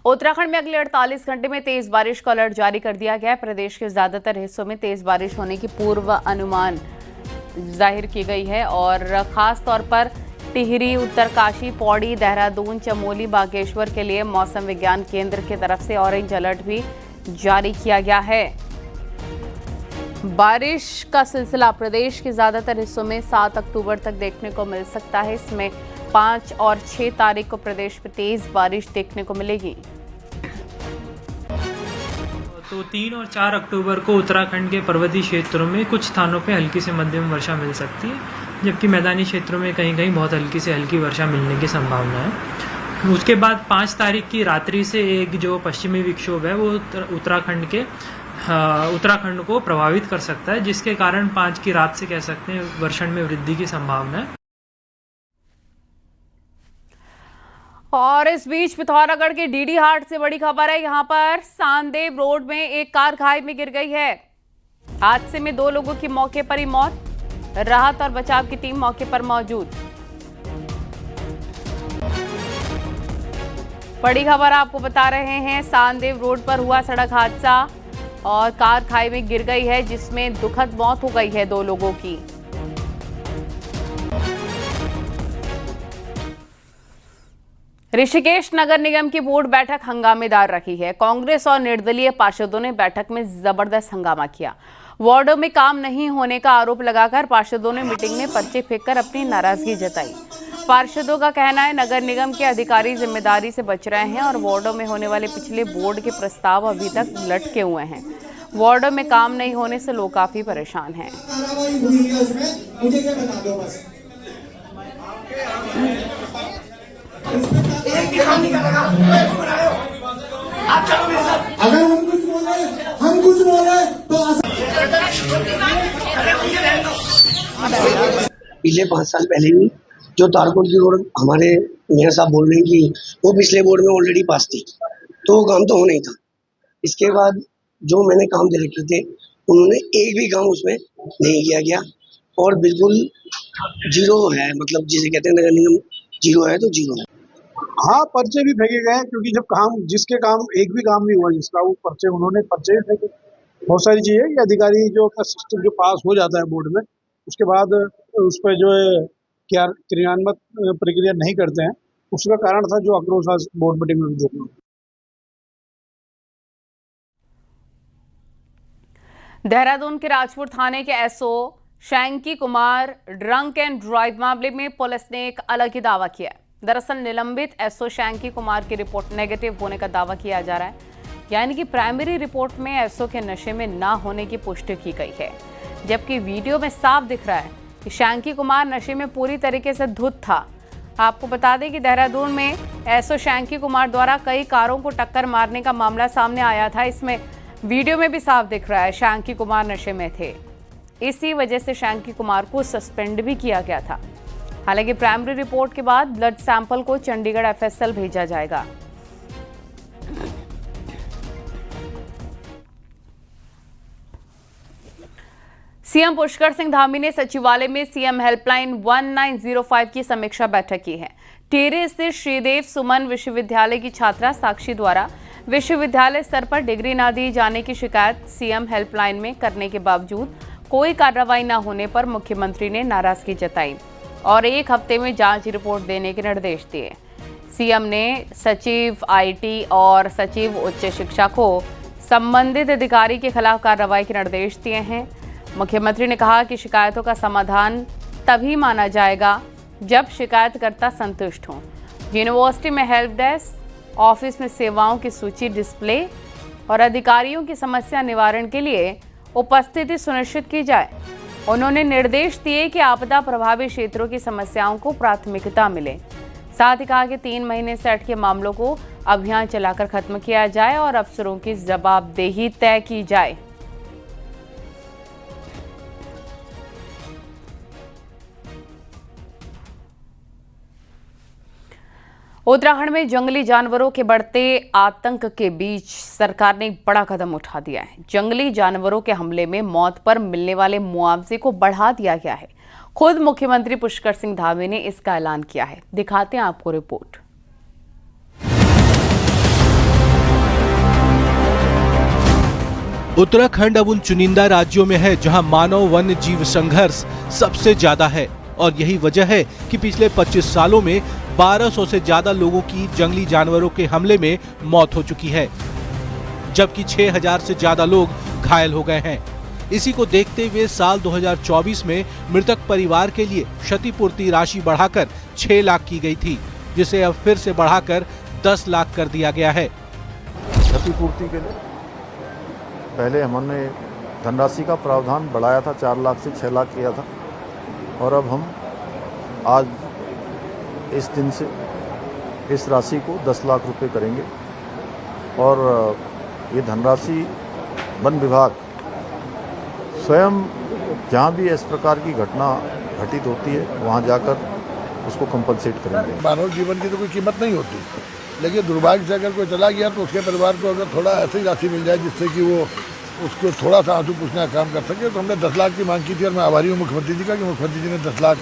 उत्तराखंड में अगले 48 घंटे में तेज बारिश का अलर्ट जारी कर दिया गया है। प्रदेश के ज्यादातर हिस्सों में तेज बारिश होने की पूर्व अनुमान जाहिर की गई है और खास तौर पर टिहरी, उत्तरकाशी, पौड़ी, देहरादून, चमोली, बागेश्वर के लिए मौसम विज्ञान केंद्र की तरफ से ऑरेंज अलर्ट भी जारी किया गया है। बारिश का सिलसिला प्रदेश के ज्यादातर हिस्सों में 7 अक्टूबर तक देखने को मिल सकता है। इसमें 5 और 6 तारीख को प्रदेश में तेज बारिश देखने को मिलेगी। तो 3 और 4 अक्टूबर को उत्तराखंड के पर्वतीय क्षेत्रों में कुछ स्थानों पे हल्की से मध्यम वर्षा मिल सकती है, जबकि मैदानी क्षेत्रों में कहीं कहीं बहुत हल्की से हल्की वर्षा मिलने की संभावना है। उसके बाद 5 तारीख की रात्रि से एक जो पश्चिमी विक्षोभ है वो उत्तराखंड को प्रभावित कर सकता है, जिसके कारण 5 की रात से कह सकते हैं वर्षण में वृद्धि की संभावना है। और इस बीच पिथौरागढ़ के डीडी हाट से बड़ी खबर है। यहां पर सांदेव रोड में एक कार खाई में गिर गई है। हादसे में 2 लोगों की मौके पर ही मौत। राहत और बचाव की टीम मौके पर मौजूद। बड़ी खबर आपको बता रहे हैं, सांदेव रोड पर हुआ सड़क हादसा और कार खाई में गिर गई है, जिसमें दुखद मौत हो गई है 2 लोगों की। ऋषिकेश नगर निगम की बोर्ड बैठक हंगामेदार रही है। कांग्रेस और निर्दलीय पार्षदों ने बैठक में जबरदस्त हंगामा किया। वार्डों में काम नहीं होने का आरोप लगाकर पार्षदों ने मीटिंग में पर्चे फेंककर अपनी नाराजगी जताई। पार्षदों का कहना है नगर निगम के अधिकारी जिम्मेदारी से बच रहे हैं और वार्डों में होने वाले पिछले बोर्ड के प्रस्ताव अभी तक लटके हुए हैं। वार्डों में काम नहीं होने से लोग काफी परेशान हैं। अगर हम कुछ बोले तो पिछले 5 साल पहले भी जो तारकोट की रोड हमारे मेयर साहब बोल रहे हैं कि वो पिछले बोर्ड में ऑलरेडी पास थी, तो वो काम तो होना ही था। इसके बाद जो मैंने काम दे रखे थे उन्होंने एक भी काम उसमें नहीं किया गया और बिल्कुल जीरो है, मतलब जिसे कहते हैं नगर निगम जीरो है तो जीरो है। हाँ, पर्चे भी फेंके गए क्योंकि जब जिसके काम एक भी काम नहीं हुआ जिसका, वो पर्चे भी फेंके। बहुत सारी चीजें कि अधिकारी जो सिस्टम जो पास हो जाता है बोर्ड में, उसके बाद उस पर जो है क्या क्रियान्वयन प्रक्रिया नहीं करते हैं, उसका कारण था जो आक्रोश आज बोर्ड मीटिंग में भी देखना। देहरादून के राजपुर थाने के SO Shanky Kumar drunk and drive मामले में पुलिस ने एक अलग ही दावा किया है। दरअसल निलंबित एसओ शैंकी कुमार की रिपोर्ट नेगेटिव होने का दावा किया जा रहा है, यानी कि प्राइमरी रिपोर्ट में एसओ के नशे में ना होने की पुष्टि की गई है, जबकि वीडियो में साफ दिख रहा है कि शैंकी कुमार नशे में पूरी तरीके से धुत था। आपको बता दें कि देहरादून में एसओ शैंकी कुमार द्वारा कई कारों को टक्कर मारने का मामला सामने आया था। इसमें वीडियो में भी साफ दिख रहा है शैंकी कुमार नशे में थे। इसी वजह से शैंकी कुमार को सस्पेंड भी किया गया था। हालांकि प्राइमरी रिपोर्ट के बाद ब्लड सैंपल को चंडीगढ़ एफएसएल भेजा जाएगा। सीएम पुष्कर सिंह धामी ने सचिवालय में सीएम हेल्पलाइन 1905 की समीक्षा बैठक की है। टिहरी स्थित श्रीदेव सुमन विश्वविद्यालय की छात्रा साक्षी द्वारा विश्वविद्यालय स्तर पर डिग्री न दी जाने की शिकायत सीएम हेल्पलाइन में करने के बावजूद कोई कार्रवाई न होने पर मुख्यमंत्री ने नाराजगी जताई और 1 हफ्ते में जांच रिपोर्ट देने के निर्देश दिए। सीएम ने सचिव आईटी और सचिव उच्च शिक्षा को संबंधित अधिकारी के खिलाफ कार्रवाई के निर्देश दिए हैं। मुख्यमंत्री ने कहा कि शिकायतों का समाधान तभी माना जाएगा जब शिकायतकर्ता संतुष्ट हों। यूनिवर्सिटी में हेल्प डेस्क, ऑफिस में सेवाओं की सूची डिस्प्ले और अधिकारियों की समस्या निवारण के लिए उपस्थिति सुनिश्चित की जाए। उन्होंने निर्देश दिए कि आपदा प्रभावित क्षेत्रों की समस्याओं को प्राथमिकता मिले। साथ ही कहा कि 3 महीने से अटके मामलों को अभियान चलाकर खत्म किया जाए और अफसरों की जवाबदेही तय की जाए। उत्तराखंड में जंगली जानवरों के बढ़ते आतंक के बीच सरकार ने एक बड़ा कदम उठा दिया है। जंगली जानवरों के हमले में मौत पर मिलने वाले मुआवजे को बढ़ा दिया गया है। खुद मुख्यमंत्री पुष्कर सिंह धामी ने इसका ऐलान किया है। दिखाते हैं आपको रिपोर्ट। उत्तराखंड अब उन चुनिंदा राज्यों में है जहां मानव वन्य जीव संघर्ष सबसे ज्यादा है और यही वजह है कि पिछले 25 सालों में 1200 से ज्यादा लोगों की जंगली जानवरों के हमले में मौत हो चुकी है, जबकि 6000 से ज्यादा लोग घायल हो गए हैं। इसी को देखते हुए साल 2024 में मृतक परिवार के लिए क्षतिपूर्ति राशि बढ़ाकर 6 लाख की गई थी, जिसे अब फिर से बढ़ाकर 10 लाख कर दिया गया है। क्षतिपूर्ति के लिए पहले हमने धनराशि का प्रावधान बढ़ाया था, 4 लाख से 6 लाख किया था, और अब हम आज इस दिन से इस राशि को 10 लाख रुपए करेंगे। और ये धनराशि वन विभाग स्वयं जहाँ भी इस प्रकार की घटना घटित होती है वहाँ जाकर उसको कंपनसेट करेंगे। मानव जीवन की तो कोई कीमत नहीं होती, लेकिन दुर्भाग्य से अगर कोई चला गया तो उसके परिवार को अगर थोड़ा ऐसी राशि मिल जाए जिससे कि वो उसको थोड़ा सा आंसू पूछने का काम कर सके, तो हमने 10 लाख की मांग की थी। और मैं आभारी हूँ मुख्यमंत्री जी का कि मुख्यमंत्री जी ने 10 लाख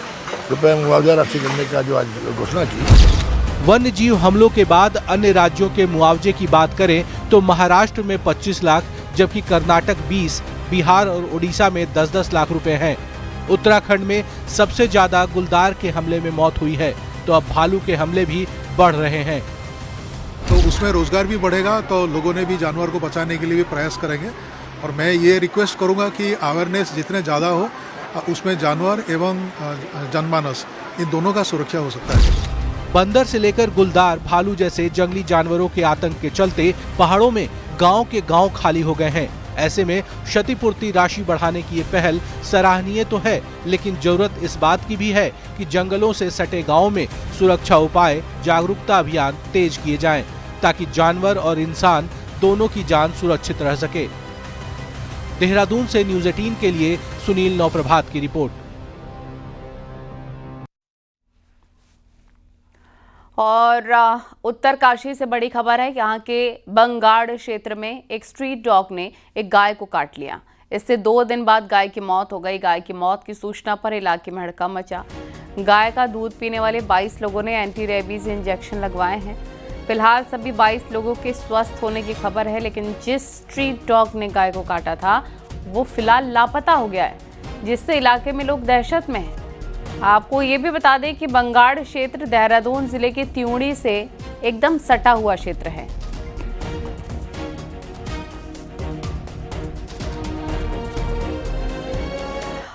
रुपये मुआवजा राशि करने का जो आज घोषणा की। वन्य जीव हमलों के बाद अन्य राज्यों के मुआवजे की बात करें तो महाराष्ट्र में 25 लाख, जबकि कर्नाटक 20, बिहार और उड़ीसा में 10-10 लाख रुपए हैं। उत्तराखंड में सबसे ज्यादा गुलदार के हमले में मौत हुई है, तो अब भालू के हमले भी बढ़ रहे हैं। तो उसमें रोजगार भी बढ़ेगा, तो लोगों ने भी जानवर को बचाने के लिए भी प्रयास करेंगे। और मैं ये रिक्वेस्ट करूंगा कि अवेयरनेस जितने ज़्यादा हो उसमें जानवर एवं जनमानस इन दोनों का सुरक्षा हो सकता है। बंदर से लेकर गुलदार, भालू जैसे जंगली जानवरों के आतंक के चलते पहाड़ों में गांव के गांव खाली हो गए हैं। ऐसे में क्षतिपूर्ति राशि बढ़ाने की ये पहल सराहनीय तो है, लेकिन जरूरत इस बात की भी है कि जंगलों से सटे गांवों में सुरक्षा उपाय, जागरूकता अभियान तेज किए जाएं, ताकि जानवर और इंसान दोनों की जान सुरक्षित रह सके। देहरादून से न्यूज़ 18 के लिए सुनील नौप्रभात की रिपोर्ट। और उत्तरकाशी से बड़ी खबर है, यहाँ के बंगाड़ क्षेत्र में एक स्ट्रीट डॉग ने एक गाय को काट लिया। इससे 2 दिन बाद गाय की मौत हो गई। गाय की मौत की सूचना पर इलाके में हड़कंप मचा। गाय का दूध पीने वाले 22 लोगों ने एंटी रेबीज इंजेक्शन लगवाए हैं। फिलहाल सभी 22 लोगों के स्वस्थ होने की खबर है, लेकिन जिस स्ट्रीट डॉग ने गाय को काटा था वो फिलहाल लापता हो गया है, जिससे इलाके में लोग दहशत में हैं। आपको ये भी बता दें कि बंगाड़ क्षेत्र देहरादून जिले के त्यूणी से एकदम सटा हुआ क्षेत्र है।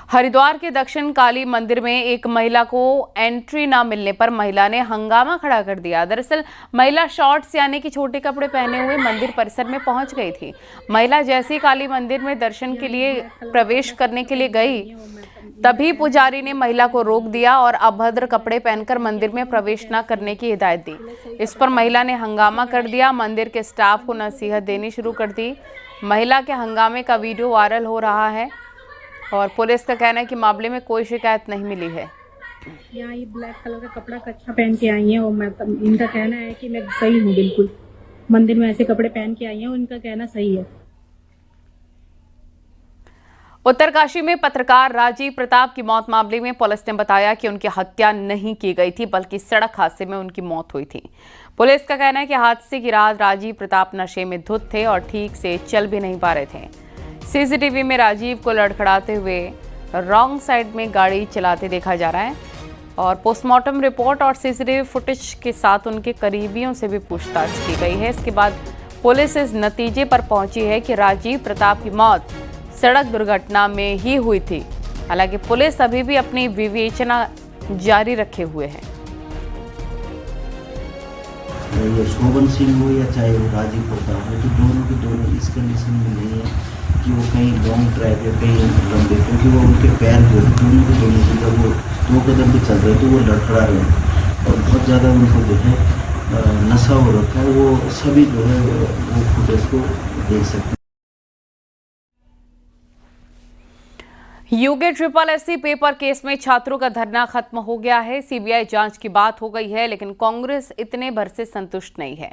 हरिद्वार के दक्षिण काली मंदिर में एक महिला को एंट्री ना मिलने पर महिला ने हंगामा खड़ा कर दिया। दरअसल महिला शॉर्ट्स यानी कि छोटे कपड़े पहने हुए मंदिर परिसर में पहुंच गई थी। महिला जैसे ही काली मंदिर में दर्शन के लिए प्रवेश करने के लिए गई, तभी पुजारी ने महिला को रोक दिया और अभद्र कपड़े पहनकर मंदिर में प्रवेश न करने की हिदायत दी। इस पर महिला ने हंगामा कर दिया। मंदिर के स्टाफ को नसीहत देनी शुरू कर दी। महिला के हंगामे का वीडियो वायरल हो रहा है और पुलिस का कहना है कि मामले में कोई शिकायत नहीं मिली है। यहाँ ये ब्लैक कलर का कपड़ा कच्छा पहन के आई हैं और इनका कहना है कि मैं सही हूँ, बिल्कुल मंदिर में ऐसे कपड़े पहन के आई हैं, उनका कहना सही है। उत्तरकाशी में पत्रकार राजीव प्रताप की मौत मामले में पुलिस ने बताया कि उनकी हत्या नहीं की गई थी, बल्कि सड़क हादसे में उनकी मौत हुई थी। पुलिस का कहना है कि हादसे की रात राजीव प्रताप नशे में धुत थे और ठीक से चल भी नहीं पा रहे थे। सीसीटीवी में राजीव को लड़खड़ाते हुए रॉन्ग साइड में गाड़ी चलाते देखा जा रहा है और पोस्टमार्टम रिपोर्ट और सीसीटीवी फुटेज के साथ उनके करीबियों से भी पूछताछ की गई है। इसके बाद पुलिस इस नतीजे पर पहुंची है कि राजीव प्रताप की मौत सड़क दुर्घटना में ही हुई थी। हालांकि पुलिस अभी भी अपनी विवेचना जारी रखे हुए है। ये शोभन सिंह हो या चाहे वो राजीव प्रताप हो, तो दोनों के दोनों इस कंडीशन में नहीं है कि वो कहीं लॉन्ग ड्राइव या कहीं लंबे, क्योंकि वो उनके पैर जो दोनों के दोनों जब वो 2 कदम पे चल रहे तो वो लड़खड़ा रहे हैं और बहुत ज़्यादा उनको जो है नशा हो रखा है। वो सभी जो है वो फुटेज को देख सकते हैं। यूके SSSC पेपर केस में छात्रों का धरना खत्म हो गया है। सीबीआई जांच की बात हो गई है, लेकिन कांग्रेस इतने भर से संतुष्ट नहीं है।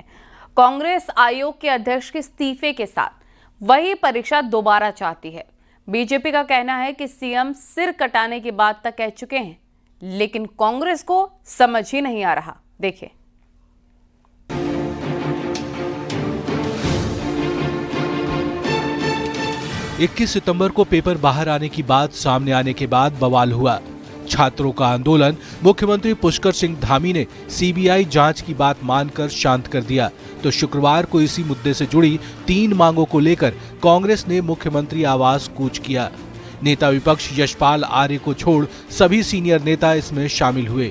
कांग्रेस आयोग के अध्यक्ष के इस्तीफे के साथ वही परीक्षा दोबारा चाहती है। बीजेपी का कहना है कि सीएम सिर कटाने की बात तक कह चुके हैं, लेकिन कांग्रेस को समझ ही नहीं आ रहा। देखिए। 21 सितंबर को पेपर बाहर आने की बात सामने आने के बाद बवाल हुआ। छात्रों का आंदोलन मुख्यमंत्री पुष्कर सिंह धामी ने सीबीआई जांच की बात मानकर शांत कर दिया, तो शुक्रवार को इसी मुद्दे से जुड़ी 3 मांगों को लेकर कांग्रेस ने मुख्यमंत्री आवास कूच किया। नेता विपक्ष यशपाल आर्य को छोड़ सभी सीनियर नेता इसमें शामिल हुए।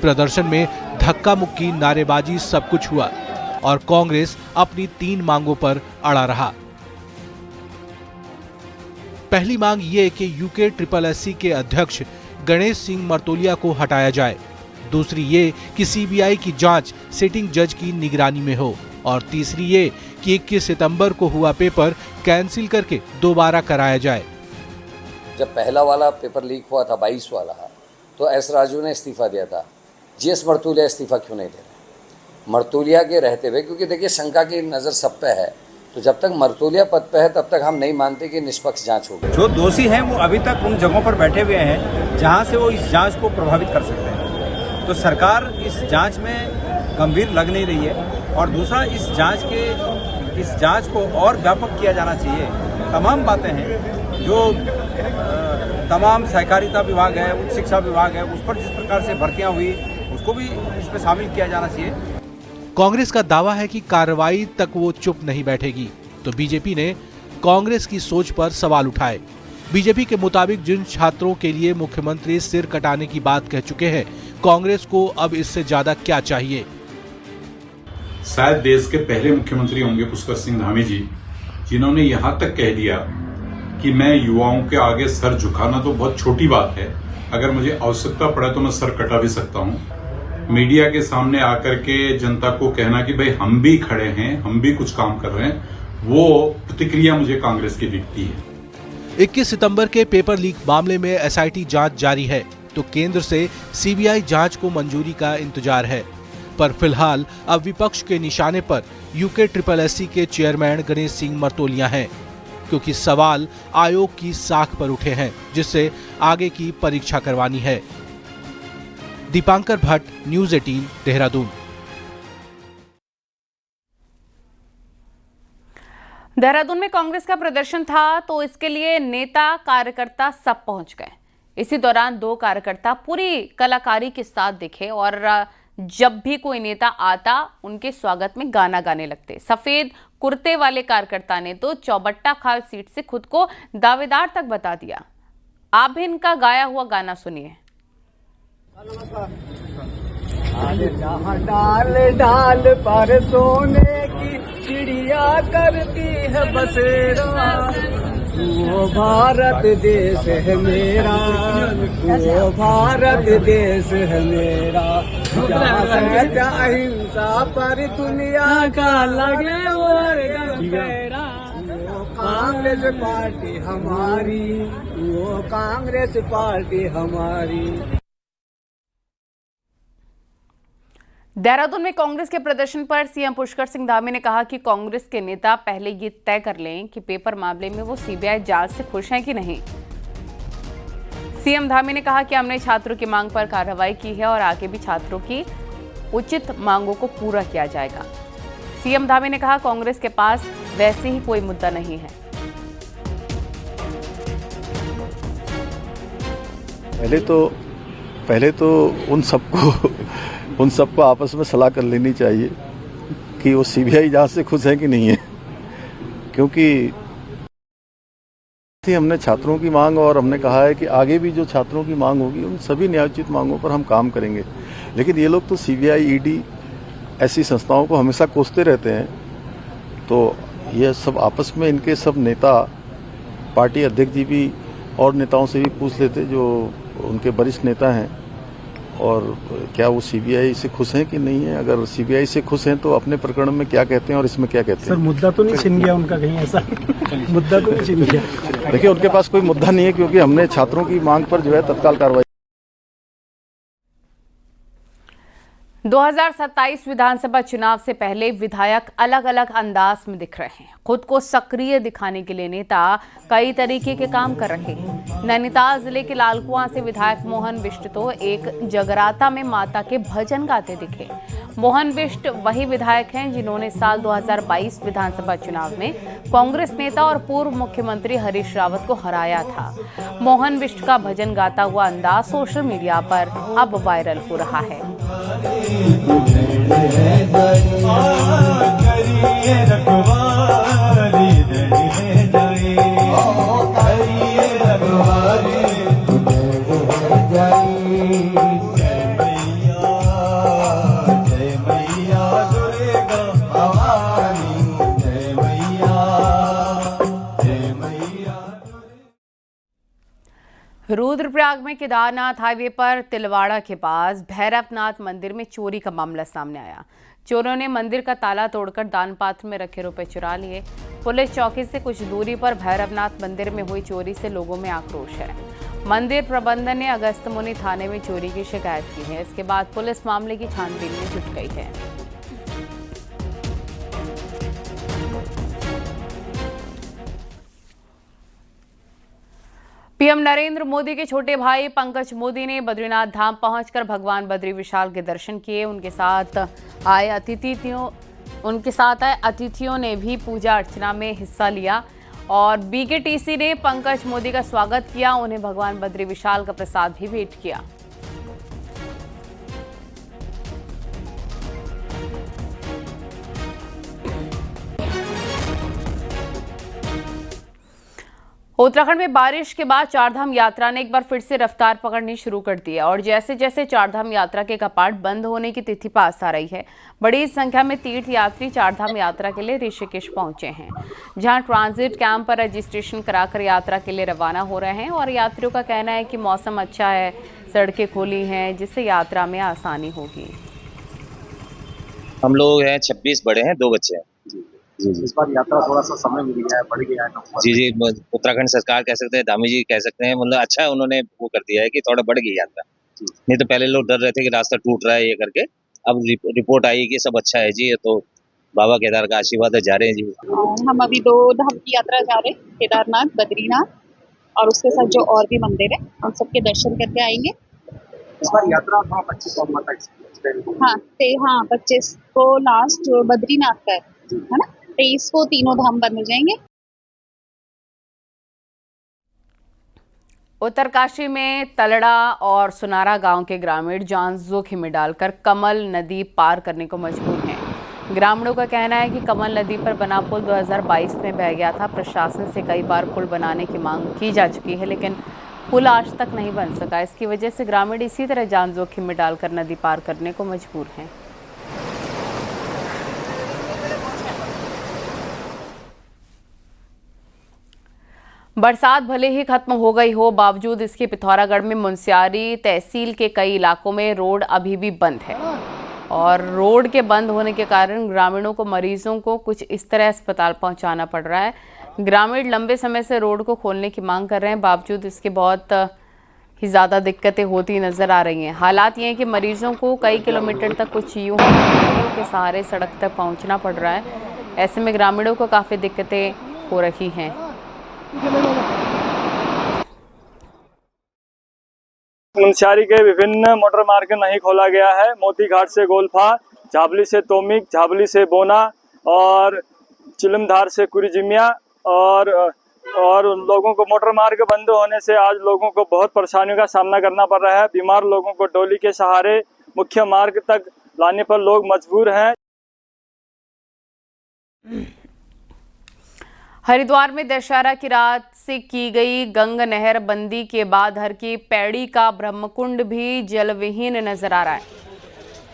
प्रदर्शन में धक्का मुक्की, नारेबाजी सब कुछ हुआ और कांग्रेस अपनी 3 मांगों पर अड़ा रहा। पहली मांग ये कि UKSSC के अध्यक्ष गणेश सिंह मर्तोलिया को हटाया जाए। दूसरी ये कि सीबीआई की जांच सिटिंग जज की निगरानी में हो और तीसरी ये कि 21 सितंबर को हुआ पेपर कैंसिल करके दोबारा कराया जाए। जब पहला वाला पेपर लीक हुआ था 22 वाला, तो एस राजू ने इस्तीफा दिया था। GS मर्तोलिया इस्तीफा क्यों नहीं दे रहे? मर्तोलिया के रहते हुए, क्योंकि देखिए शंका की नज़र सब पे है, तो जब तक मर्तोलिया पद पे है तब तक हम नहीं मानते कि निष्पक्ष जांच होगी। जो दोषी हैं वो अभी तक उन जगहों पर बैठे हुए हैं जहां से वो इस जांच को प्रभावित कर सकते हैं। तो सरकार इस जांच में गंभीर लग नहीं रही है। और दूसरा, इस जांच को और व्यापक किया जाना चाहिए। तमाम बातें हैं जो तमाम सहकारिता विभाग है, उच्च शिक्षा विभाग है, उस पर जिस प्रकार से भर्तियां हुई उसको भी इसमें शामिल किया जाना चाहिए। कांग्रेस का दावा है कि कार्रवाई तक वो चुप नहीं बैठेगी, तो बीजेपी ने कांग्रेस की सोच पर सवाल उठाए। बीजेपी के मुताबिक जिन छात्रों के लिए मुख्यमंत्री सिर कटाने की बात कह चुके हैं, कांग्रेस को अब इससे ज्यादा क्या चाहिए? शायद देश के पहले मुख्यमंत्री होंगे पुष्कर सिंह धामी जी, जिन्होंने यहां तक कह दिया कि मैं युवाओं के आगे सर झुकाना तो बहुत छोटी बात है, अगर मुझे आवश्यकता पड़े तो मैं सर कटा भी सकता हूं। मीडिया के सामने आकर के जनता को कहना कि भाई हम भी खड़े हैं, हम भी कुछ काम कर रहे हैं, वो प्रतिक्रिया मुझे कांग्रेस की दिखती है। 21 सितंबर के पेपर लीक मामले में SIT जांच जारी है, तो केंद्र से सीबीआई जांच को मंजूरी का इंतजार है। पर फिलहाल अब विपक्ष के निशाने पर UKSSC के चेयरमैन गणेश सिंह मर्तोलिया हैं, क्योंकि सवाल आयोग की साख पर उठे हैं, जिससे आगे की परीक्षा करवानी है। दीपांकर भट्ट, न्यूज़ 18, देहरादून। देहरादून में कांग्रेस का प्रदर्शन था, तो इसके लिए नेता कार्यकर्ता सब पहुंच गए। इसी दौरान 2 कार्यकर्ता पूरी कलाकारी के साथ दिखे और जब भी कोई नेता आता उनके स्वागत में गाना गाने लगते। सफेद कुर्ते वाले कार्यकर्ता ने तो चौबट्टा खाल सीट से खुद को दावेदार तक बता दिया। आप भी इनका गाया हुआ गाना सुनिए। जहाँ डाल डाल पर सोने की चिड़िया करती है बसेरा, वो भारत देश है मेरा, वो भारत देश है मेरा। जहाँ सत्य अहिंसा पर दुनिया का लगे वर्गेरा, वो कांग्रेस पार्टी हमारी, वो कांग्रेस पार्टी हमारी। देहरादून में कांग्रेस के प्रदर्शन पर सीएम पुष्कर सिंह धामी ने कहा कि कांग्रेस के नेता पहले ये तय कर लें कि पेपर मामले में वो सीबीआई जांच से खुश हैं कि नहीं। सीएम धामी ने कहा कि हमने छात्रों की मांग पर कार्रवाई की है और आगे भी छात्रों की उचित मांगों को पूरा किया जाएगा। सीएम धामी ने कहा कांग्रेस के पास वैसे ही कोई मुद्दा नहीं है। पहले तो उन सबको आपस में सलाह कर लेनी चाहिए कि वो सीबीआई जांच से खुश है कि नहीं है, क्योंकि हमने छात्रों की मांग और हमने कहा है कि आगे भी जो छात्रों की मांग होगी उन सभी न्यायोचित मांगों पर हम काम करेंगे। लेकिन ये लोग तो सीबीआई, ईडी ऐसी संस्थाओं को हमेशा कोसते रहते हैं, तो ये सब आपस में इनके सब नेता, पार्टी अध्यक्ष जी भी और नेताओं से भी पूछ लेते जो उनके वरिष्ठ नेता हैं, और क्या वो सीबीआई से खुश हैं कि नहीं है। अगर सीबीआई से खुश हैं तो अपने प्रकरण में क्या कहते हैं और इसमें क्या कहते हैं। सर मुद्दा तो नहीं छिन गया उनका कहीं ऐसा? मुद्दा तो नहीं छिन गया? देखिए उनके पास कोई मुद्दा नहीं है, क्योंकि हमने छात्रों की मांग पर जो है तत्काल कार्रवाई। 2027 विधानसभा चुनाव से पहले विधायक अलग अलग अंदाज में दिख रहे हैं। खुद को सक्रिय दिखाने के लिए नेता कई तरीके के काम कर रहे हैं। नैनीताल जिले के लालकुआं से विधायक मोहन बिष्ट तो एक जगराता में माता के भजन गाते दिखे। मोहन बिष्ट वही विधायक हैं जिन्होंने साल 2022 विधानसभा चुनाव में कांग्रेस नेता और पूर्व मुख्यमंत्री हरीश रावत को हराया था। मोहन बिष्ट का भजन गाता हुआ अंदाज सोशल मीडिया पर अब वायरल हो रहा है। रुद्रप्रयाग में केदारनाथ हाईवे पर तिलवाड़ा के पास भैरवनाथ मंदिर में चोरी का मामला सामने आया। चोरों ने मंदिर का ताला तोड़कर दान पात्र में रखे रुपए चुरा लिए। पुलिस चौकी से कुछ दूरी पर भैरवनाथ मंदिर में हुई चोरी से लोगों में आक्रोश है। मंदिर प्रबंधन ने अगस्त्यमुनि थाने में चोरी की शिकायत की है। इसके बाद पुलिस मामले की छानबीन में जुट गई है। पीएम नरेंद्र मोदी के छोटे भाई पंकज मोदी ने बद्रीनाथ धाम पहुंचकर भगवान बद्री विशाल के दर्शन किए। उनके साथ आए अतिथियों ने भी पूजा अर्चना में हिस्सा लिया और बीकेटीसी ने पंकज मोदी का स्वागत किया। उन्हें भगवान बद्री विशाल का प्रसाद भी भेंट किया। उत्तराखंड में बारिश के बाद चारधाम यात्रा ने एक बार फिर से रफ्तार पकड़नी शुरू कर दी है और जैसे जैसे चारधाम यात्रा के कपाट बंद होने की तिथि पास आ रही है, बड़ी संख्या में तीर्थ यात्री चारधाम यात्रा के लिए ऋषिकेश पहुंचे हैं, जहां ट्रांजिट कैंप पर रजिस्ट्रेशन कराकर यात्रा के लिए रवाना हो रहे हैं। और यात्रियों का कहना है कि मौसम अच्छा है, सड़कें खुली हैं, जिससे यात्रा में आसानी होगी। हम लोग हैं 26 बड़े हैं, 2 बच्चे हैं। जी इस बार यात्रा थोड़ा सा समय मिल गया है, बढ़ गया है। जी उत्तराखंड सरकार कह सकते हैं, धामी जी कह सकते हैं, मतलब अच्छा है, उन्होंने वो कर दिया है कि थोड़ा बढ़ गई यात्रा। नहीं तो पहले लोग डर रहे थे कि रास्ता टूट रहा है ये करके। अब रिपोर्ट आई कि सब अच्छा है जी, तो बाबा केदार का आशीर्वाद है, जा रहे हैं जी। हम अभी 2 धाम की यात्रा जा रहे हैं, केदारनाथ, बद्रीनाथ और उसके साथ जो और भी मंदिर है उन सबके दर्शन करके आएंगे। इस बार यात्रा 25 हाँ 25 को लास्ट बद्रीनाथ का है ना, 23 को तीनों धाम बंद हो जाएंगे। उत्तरकाशी में तलड़ा और सुनारा गांव के ग्रामीण जान जोखिम में डालकर कमल नदी पार करने को मजबूर हैं। ग्रामीणों का कहना है कि कमल नदी पर बना पुल 2022 में बह गया था। प्रशासन से कई बार पुल बनाने की मांग की जा चुकी है, लेकिन पुल आज तक नहीं बन सका। इसकी वजह से ग्रामीण इसी तरह जान जोखिम में डालकर नदी पार करने को मजबूर हैं। बरसात भले ही खत्म हो गई हो, बावजूद इसके पिथौरागढ़ में मुनस्यारी तहसील के कई इलाकों में रोड अभी भी बंद है और रोड के बंद होने के कारण ग्रामीणों को मरीजों को कुछ इस तरह अस्पताल पहुंचाना पड़ रहा है। ग्रामीण लंबे समय से रोड को खोलने की मांग कर रहे हैं, बावजूद इसके बहुत ही ज़्यादा दिक्कतें होती नजर आ रही हैं। हालात ये हैं कि मरीजों को कई किलोमीटर तक कुछ यूं के सहारे सड़क तक पहुँचना पड़ रहा है। ऐसे में ग्रामीणों को काफ़ी दिक्कतें हो रही हैं। मुनस्यारी के विभिन्न मोटर मार्ग नहीं खोला गया है। मोती घाट से गोलफा, झाबली से तोमिक, झाबली से बोना और चिलमधार से कुरीजिमिया और लोगों को मोटर मार्ग बंद होने से आज लोगों को बहुत परेशानियों का सामना करना पड़ रहा है। बीमार लोगों को डोली के सहारे मुख्य मार्ग तक लाने पर लोग मजबूर हैं। हरिद्वार में दशहरा की रात से की गई गंगा नहर बंदी के बाद हर की पैड़ी का ब्रह्मकुंड भी जलविहीन नजर आ रहा है।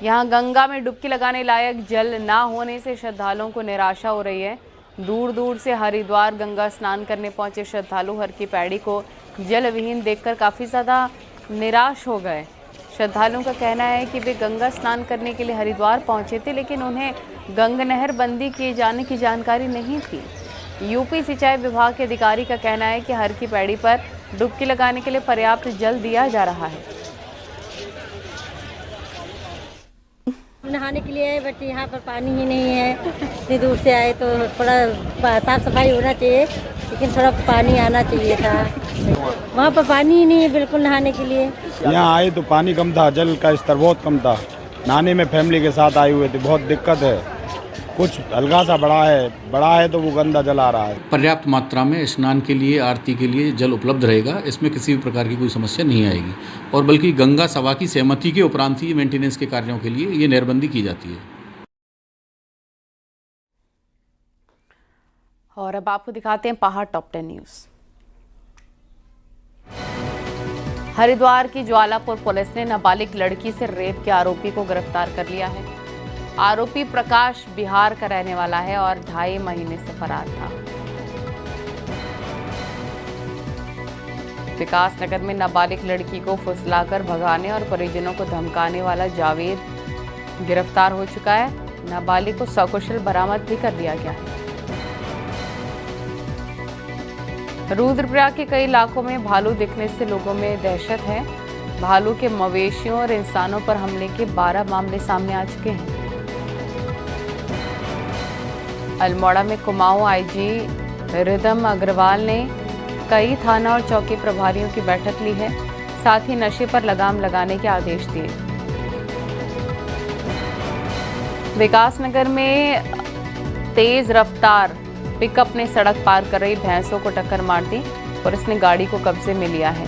यहां गंगा में डुबकी लगाने लायक जल ना होने से श्रद्धालुओं को निराशा हो रही है। दूर दूर से हरिद्वार गंगा स्नान करने पहुंचे श्रद्धालु हर की पैड़ी को जलविहीन देखकर काफ़ी ज़्यादा निराश हो गए। श्रद्धालुओं का कहना है कि वे गंगा स्नान करने के लिए हरिद्वार पहुंचे थे, लेकिन उन्हें गंगा नहर बंदी किए जाने की जानकारी नहीं थी। यूपी सिंचाई विभाग के अधिकारी का कहना है कि हर की पैड़ी पर डुबकी लगाने के लिए पर्याप्त जल दिया जा रहा है। नहाने के लिए आए, बट यहाँ पर पानी ही नहीं है। इतनी दूर से आए तो थोड़ा साफ सफाई होना चाहिए, लेकिन थोड़ा पानी आना चाहिए था। वहाँ पर पानी ही नहीं है बिल्कुल नहाने के लिए। यहाँ आए तो पानी कम था, जल का स्तर बहुत कम था। नहाने में फैमिली के साथ आए हुए थे, बहुत दिक्कत है। कुछ हल्का सा बड़ा है तो वो गंदा जल आ रहा है। पर्याप्त मात्रा में स्नान के लिए, आरती के लिए जल उपलब्ध रहेगा, इसमें किसी भी प्रकार की कोई समस्या नहीं आएगी। और बल्कि गंगा सभा की सहमति के उपरांत ही मेंटेनेंस के कार्यों के लिए ये नहरबंदी की जाती है। और अब आपको दिखाते हैं पहाड़ टॉप 10 न्यूज। हरिद्वार की ज्वालापुर पुलिस ने नाबालिग लड़की से रेप के आरोपी को गिरफ्तार कर लिया है। आरोपी प्रकाश बिहार का रहने वाला है और 2.5 महीने से फरार था। विकास नगर में नाबालिग लड़की को फुसलाकर भगाने और परिजनों को धमकाने वाला जावेद गिरफ्तार हो चुका है। नाबालिग को सकुशल बरामद भी कर दिया गया है। रुद्रप्रयाग के कई इलाकों में भालू दिखने से लोगों में दहशत है। भालू के मवेशियों और इंसानों पर हमले के 12 मामले सामने आ चुके हैं। अल्मोड़ा में कुमाऊं आईजी रिदम अग्रवाल ने कई थाना और चौकी प्रभारियों की बैठक ली है। साथ ही नशे पर लगाम लगाने के आदेश दिए। विकासनगर में तेज रफ्तार पिकअप ने सड़क पार कर रही भैंसों को टक्कर मार दी। पुलिस ने गाड़ी को कब्जे में लिया है।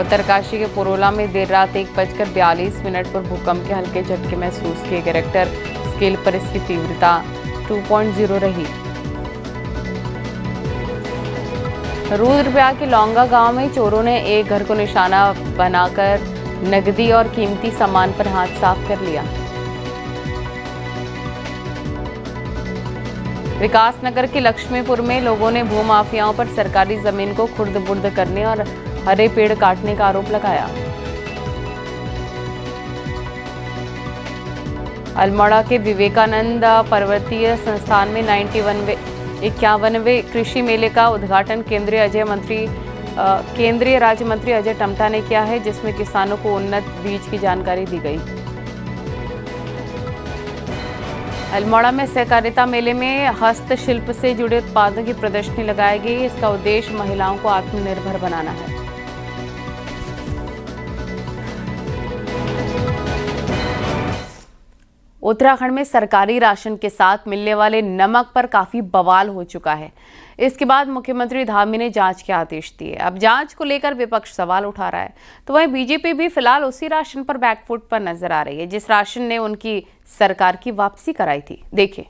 उत्तरकाशी के पुरोला में देर रात 1:42 पर भूकंप के हल्के झटके महसूस किए गए। रिक्टर स्केल पर इसकी तीव्रता 2.0 रही। रुद्रप्रयाग के लौंगा गांव में चोरों ने एक घर को निशाना बनाकर नकदी और कीमती सामान पर हाथ साफ कर लिया। विकासनगर के लक्ष्मीपुर में लोगों ने भूमाफियाओं पर सरकारी जमीन को खुर्द-बुर्द करने और हरे पेड़ काटने का आरोप लगाया। अल्मोड़ा के विवेकानंद पर्वतीय संस्थान में 51वें कृषि मेले का उद्घाटन केंद्रीय राज्य मंत्री अजय टम्टा ने किया है, जिसमें किसानों को उन्नत बीज की जानकारी दी गई। अल्मोड़ा में सहकारिता मेले में हस्तशिल्प से जुड़े उत्पादों की प्रदर्शनी लगाई गई। इसका उद्देश्य महिलाओं को आत्मनिर्भर बनाना है। उत्तराखंड में सरकारी राशन के साथ मिलने वाले नमक पर काफी बवाल हो चुका है। इसके बाद मुख्यमंत्री धामी ने जांच के आदेश दिए। अब जांच को लेकर विपक्ष सवाल उठा रहा है, तो वहीं बीजेपी भी फिलहाल उसी राशन पर बैकफुट पर नजर आ रही है जिस राशन ने उनकी सरकार की वापसी कराई थी। देखिए।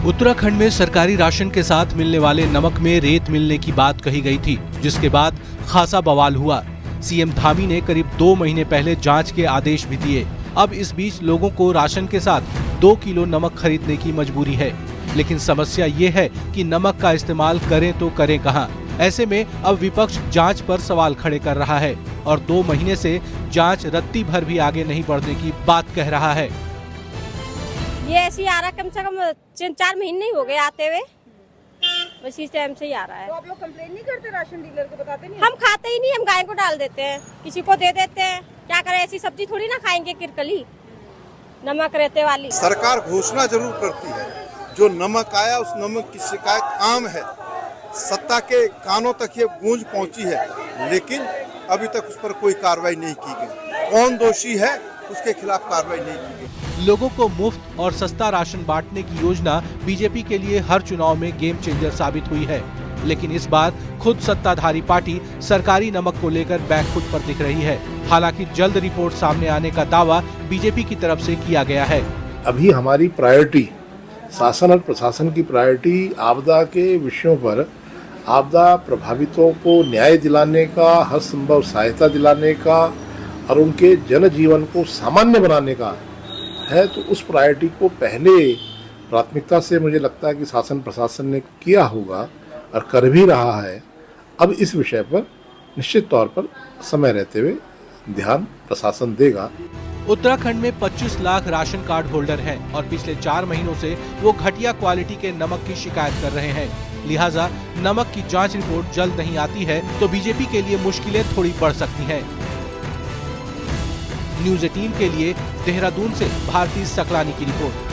उत्तराखंड में सरकारी राशन के साथ मिलने वाले नमक में रेत मिलने की बात कही गई थी, जिसके बाद खासा बवाल हुआ। सीएम धामी ने करीब 2 महीने पहले जांच के आदेश भी दिए। अब इस बीच लोगों को राशन के साथ 2 किलो नमक खरीदने की मजबूरी है, लेकिन समस्या ये है कि नमक का इस्तेमाल करें तो करें कहां। ऐसे में अब विपक्ष जांच पर सवाल खड़े कर रहा है और 2 महीने से जांच रत्ती भर भी आगे नहीं बढ़ने की बात कह रहा है। ये ऐसे ही आ रहा, कम से कम 4 महीने ही हो गए आते हुए, बस इस टाइम से ही आ रहा है। तो आप लोग कंप्लेन नहीं करते राशन डीलर को? बताते नहीं? हम खाते ही नहीं, हम गाय को डाल देते हैं, किसी को दे देते हैं। क्या करें, ऐसी सब्जी थोड़ी ना खाएंगे किरकली नमक रहते वाली। सरकार घोषणा जरूर करती है, जो नमक आया उस नमक की शिकायत आम है, सत्ता के कानों तक ये गूंज पहुंची है, लेकिन अभी तक उस पर कोई कार्रवाई नहीं की गई। कौन दोषी है उसके खिलाफ कार्रवाई नहीं की गई। लोगों को मुफ्त और सस्ता राशन बांटने की योजना बीजेपी के लिए हर चुनाव में गेम चेंजर साबित हुई है, लेकिन इस बार खुद सत्ताधारी पार्टी सरकारी नमक को लेकर बैकफुट पर दिख रही है। हालांकि जल्द रिपोर्ट सामने आने का दावा बीजेपी की तरफ से किया गया है। अभी हमारी प्रायोरिटी, शासन और प्रशासन की प्रायोरिटी आपदा के विषयों पर, आपदा प्रभावितों को न्याय दिलाने का, हर संभव सहायता दिलाने का और उनके जनजीवन को सामान्य बनाने का है। तो उस प्रायोरिटी को पहले प्राथमिकता से मुझे लगता है कि शासन प्रशासन ने किया होगा और कर भी रहा है। अब इस विषय पर निश्चित तौर पर समय रहते हुए ध्यान प्रशासन देगा। उत्तराखंड में 25 लाख राशन कार्ड होल्डर हैं और पिछले 4 महीनों से वो घटिया क्वालिटी के नमक की शिकायत कर रहे हैं। लिहाजा नमक की जांच रिपोर्ट जल्द नहीं आती है तो बीजेपी के लिए मुश्किलें थोड़ी बढ़ सकती हैं। न्यूज़ 18 के लिए देहरादून से भारती सकलानी की रिपोर्ट।